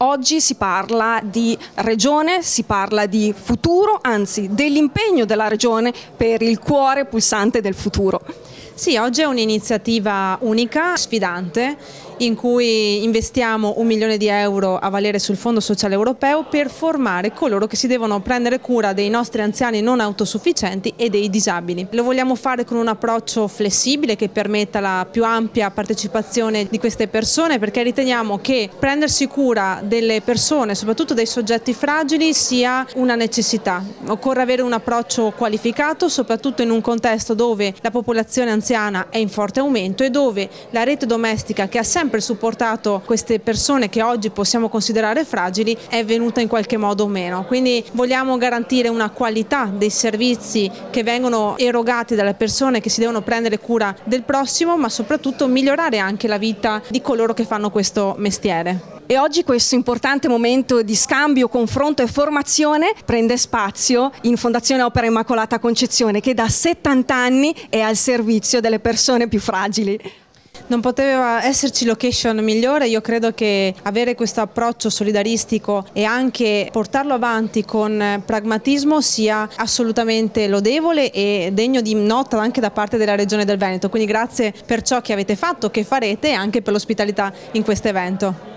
Oggi si parla di regione, si parla di futuro, anzi dell'impegno della regione per il cuore pulsante del futuro. Sì, oggi è un'iniziativa unica, sfidante, in cui investiamo 1 milione di euro a valere sul Fondo Sociale Europeo per formare coloro che si devono prendere cura dei nostri anziani non autosufficienti e dei disabili. Lo vogliamo fare con un approccio flessibile che permetta la più ampia partecipazione di queste persone, perché riteniamo che prendersi cura delle persone, soprattutto dei soggetti fragili, sia una necessità. Occorre avere un approccio qualificato, soprattutto in un contesto dove la popolazione anziana è in forte aumento e dove la rete domestica, che ha sempre supportato queste persone che oggi possiamo considerare fragili, è venuta in qualche modo meno. Quindi vogliamo garantire una qualità dei servizi che vengono erogati dalle persone che si devono prendere cura del prossimo, ma soprattutto migliorare anche la vita di coloro che fanno questo mestiere. E oggi questo importante momento di scambio, confronto e formazione prende spazio in Fondazione Opera Immacolata Concezione, che da 70 anni è al servizio delle persone più fragili. Non poteva esserci location migliore. Io credo che avere questo approccio solidaristico e anche portarlo avanti con pragmatismo sia assolutamente lodevole e degno di nota anche da parte della Regione del Veneto. Quindi grazie per ciò che avete fatto, che farete e anche per l'ospitalità in questo evento.